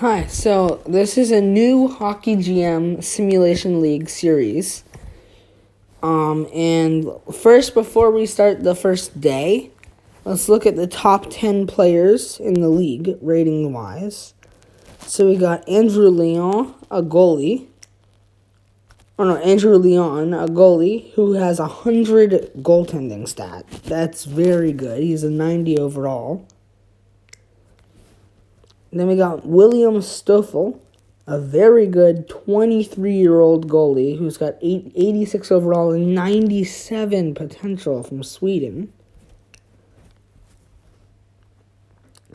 Hi, so this is a new Hockey GM Simulation League series. And first, before we start the first day, let's look at the top 10 players in the league, rating-wise. So we got Andrew Leon, a goalie. Andrew Leon, a goalie, who has 100 goaltending stat. That's very good. He's a 90 overall. Then we got William Stoffel, a very good 23-year-old goalie who's got 86 overall and 97 potential from Sweden.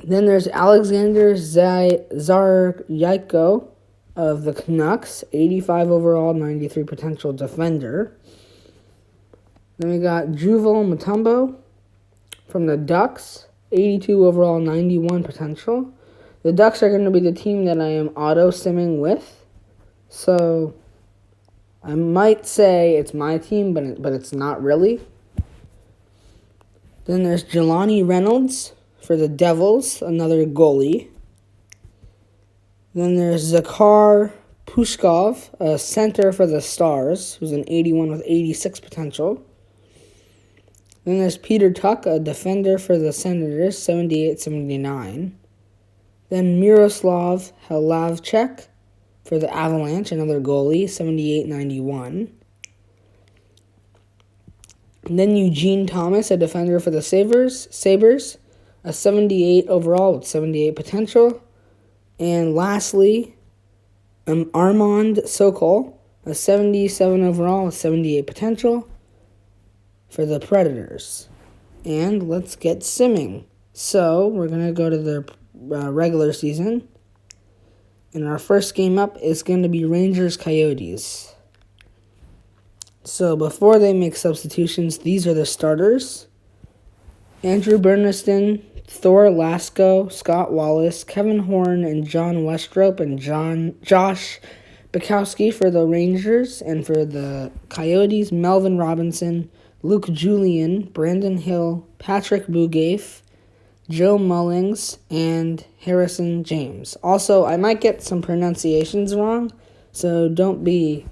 Then there's Alexander Zaryko of the Canucks, 85 overall, 93 potential defender. Then we got Juval Mutombo from the Ducks, 82 overall, 91 potential. The Ducks are going to be the team that I am auto-simming with. So, I might say it's my team, but it's not really. Then there's Jelani Reynolds for the Devils, another goalie. Then there's Zakhar Pushkov, a center for the Stars, who's an 81 with 86 potential. Then there's Peter Tuck, a defender for the Senators, 78-79. Then Miroslav Hlavchek for the Avalanche, another goalie, 78-91. Then Eugene Thomas, a defender for the Sabres, a 78 overall with 78 potential. And lastly, Armand Sokol, a 77 overall with 78 potential for the Predators. And let's get simming. So we're going to go to the regular season. And our first game up is going to be Rangers-Coyotes. So before they make substitutions, these are the starters. Andrew Bernstein, Thor Lasko, Scott Wallace, Kevin Horn, and John Westrop, and Josh Bukowski for the Rangers. And for the Coyotes, Melvin Robinson, Luke Julian, Brandon Hill, Patrick Bugaife, Joe Mullings, and Harrison James. Also, I might get some pronunciations wrong, so don't be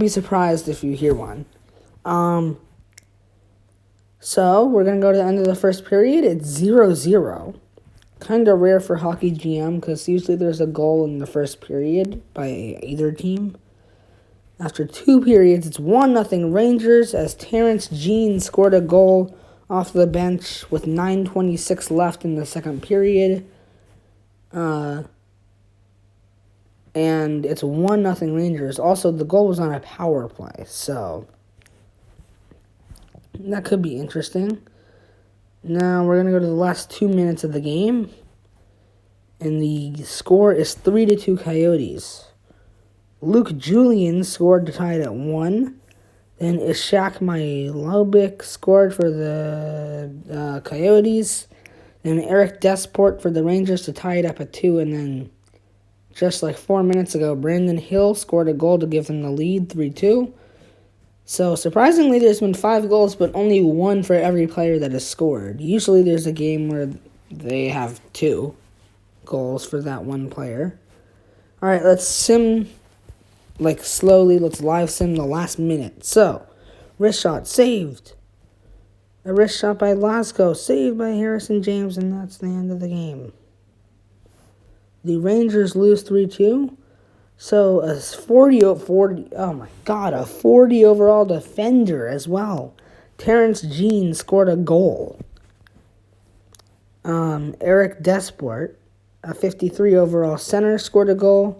surprised if you hear one. So, we're going to go to the end of the first period. It's 0-0. Kind of rare for Hockey GM, because usually there's a goal in the first period by either team. After 2 periods, it's 1-0 Rangers as Terrence Jean scored a goal off the bench with 9:26 left in the second period. And it's 1-0 Rangers. Also, the goal was on a power play, so that could be interesting. Now, we're going to go to the last 2 minutes of the game. And the score is 3-2 Coyotes. Luke Julian scored to tie it at 1. Then Ishak Mihailovic scored for the Coyotes. Then Eric Desport for the Rangers to tie it up at 2. And then just like 4 minutes ago, Brandon Hill scored a goal to give them the lead, 3-2. So surprisingly, there's been 5 goals, but only 1 for every player that has scored. Usually there's a game where they have 2 goals for that one player. All right, let's sim... slowly, let's live sim the last minute. So, wrist shot, saved. A wrist shot by Lasko, saved by Harrison James, and that's the end of the game. The Rangers lose 3-2. So, a 40 overall defender as well. Terrence Jean scored a goal. Eric Desport, a 53 overall center, scored a goal.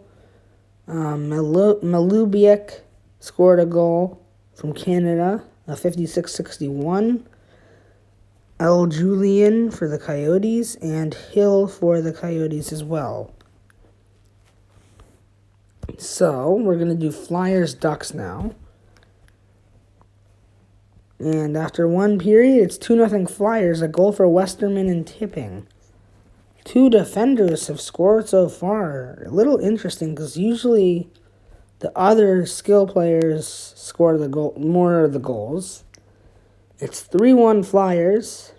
Malubiak scored a goal from Canada, a 56-61. L. Julian for the Coyotes, and Hill for the Coyotes as well. So, we're going to do Flyers-Ducks now. And after 1 period, it's 2-0 Flyers, a goal for Westerman and Tipping. 2 defenders have scored so far. A little interesting because usually the other skill players score more of the goals. It's 3-1 Flyers.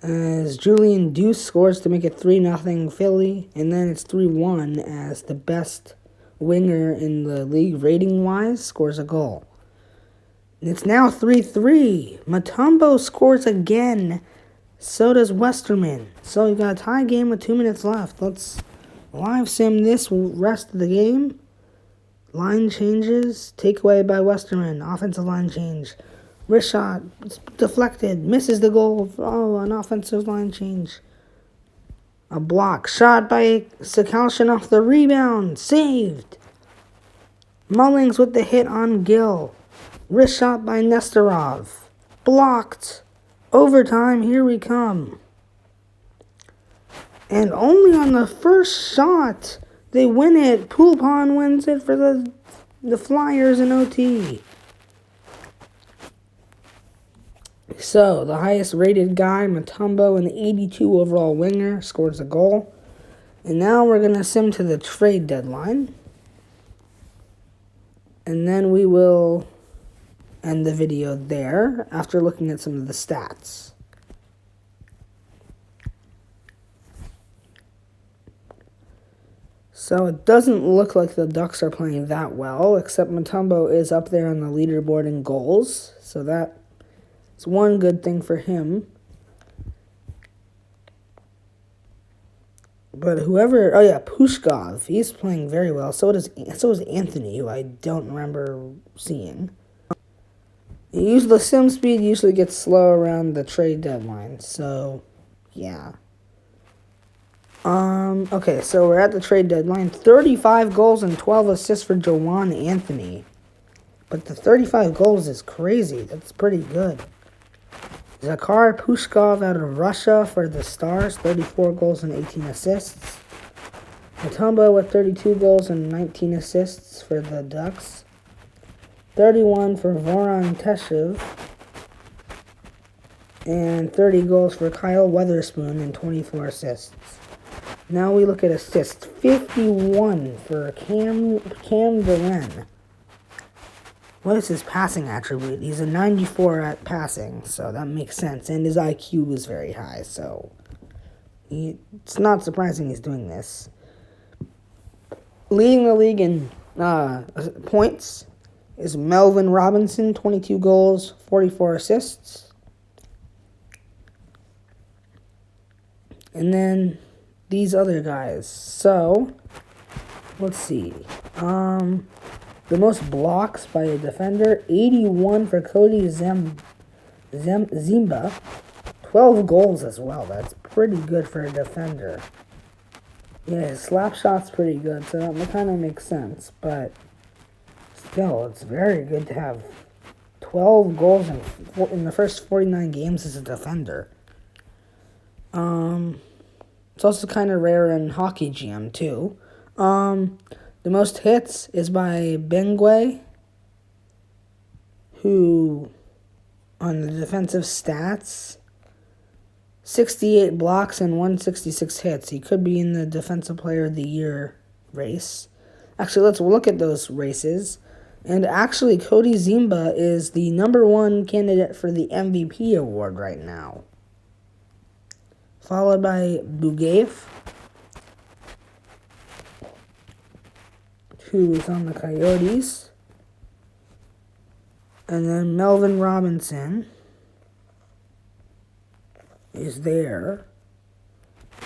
as Julian Deuce scores to make it 3-0 Philly, and then it's 3-1 as the best winger in the league rating-wise scores a goal. And it's now 3-3. Mutombo scores again. So does Westerman. So we've got a tie game with 2 minutes left. Let's live sim this rest of the game. Line changes. Takeaway by Westerman. Offensive line change. Wrist shot. Deflected. Misses the goal. Oh, an offensive line change. A block. Shot by Sakalshin off the rebound. Saved. Mullings with the hit on Gill. Wrist shot by Nestorov. Blocked. Overtime, here we come. And only on the first shot, they win it. Poulpon wins it for the Flyers in OT. So, the highest rated guy, Mutombo, an 82 overall winger, scores a goal. And now we're going to sim to the trade deadline. And then we will end the video there after looking at some of the stats. So it doesn't look like the Ducks are playing that well, except Mutombo is up there on the leaderboard in goals, so that's one good thing for him. But Pushkov, he's playing very well. So is Anthony, who I don't remember seeing. The sim speed usually gets slow around the trade deadline, so yeah. Okay, so we're at the trade deadline. 35 goals and 12 assists for Jawan Anthony. But the 35 goals is crazy. That's pretty good. Zakhar Pushkov out of Russia for the Stars, 34 goals and 18 assists. Mutombo with 32 goals and 19 assists for the Ducks. 31 for Voron Teshev, and 30 goals for Kyle Weatherspoon and 24 assists. Now we look at assists. 51 for Cam Delenn. What is his passing attribute? He's a 94 at passing, so that makes sense. And his IQ is very high, so it's not surprising he's doing this. Leading the league in points is Melvin Robinson, 22 goals, 44 assists. And then these other guys. So, let's see. The most blocks by a defender, 81 for Cody Zimba. 12 goals as well. That's pretty good for a defender. Yeah, his slap shot's pretty good, so that kind of makes sense. But still, it's very good to have 12 goals in the first 49 games as a defender. It's also kind of rare in Hockey GM, too. The most hits is by Bengwe, who, on the defensive stats, 68 blocks and 166 hits. He could be in the Defensive Player of the Year race. Actually, let's look at those races. And actually, Cody Zimba is the #1 candidate for the MVP award right now. Followed by Bugaev, who is on the Coyotes. And then Melvin Robinson is there.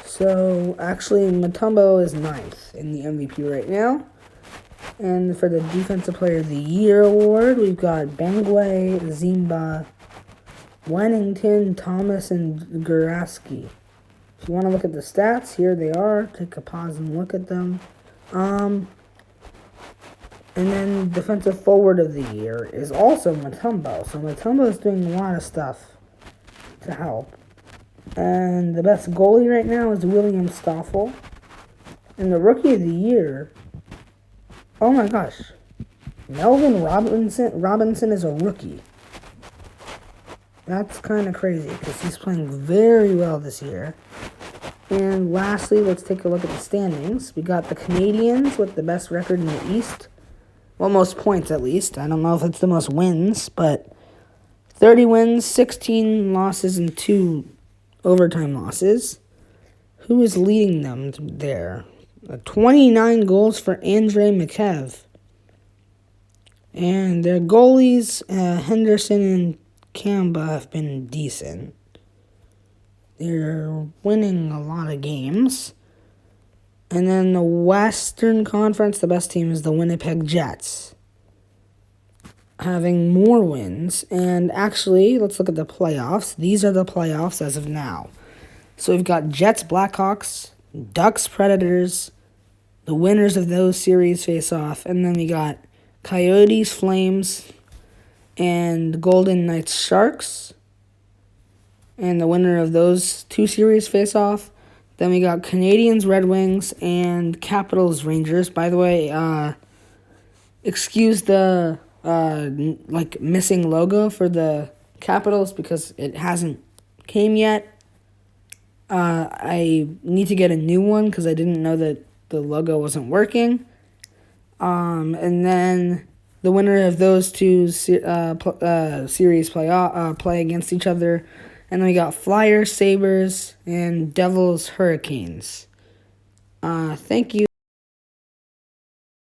So, actually, Mutombo is 9th in the MVP right now. And for the Defensive Player of the Year award, we've got Bengwe, Zimba, Wennington, Thomas, and Guraski. If you want to look at the stats, here they are. Take a pause and look at them. And then Defensive Forward of the Year is also Mutombo. So Mutombo is doing a lot of stuff to help. And the best goalie right now is William Stoffel. And the Rookie of the Year, oh my gosh, Melvin Robinson is a rookie. That's kind of crazy because he's playing very well this year. And lastly, let's take a look at the standings. We got the Canadiens with the best record in the East. Well, most points at least. I don't know if it's the most wins, but 30 wins, 16 losses, and 2 overtime losses. Who is leading them there? 29 goals for Andrei Mikheyev. And their goalies, Henderson and Kamba, have been decent. They're winning a lot of games. And then the Western Conference, the best team is the Winnipeg Jets, having more wins. And actually, let's look at the playoffs. These are the playoffs as of now. So we've got Jets, Blackhawks, Ducks, Predators. The winners of those series face off. And then we got Coyotes, Flames, and Golden Knights, Sharks. And the winner of those two series face off. Then we got Canadiens, Red Wings, and Capitals, Rangers. By the way, excuse the missing logo for the Capitals because it hasn't came yet. I need to get a new one because I didn't know that the logo wasn't working. And then the winner of those two series play against each other. And then we got Flyers, Sabres, and Devils, Hurricanes. Thank you.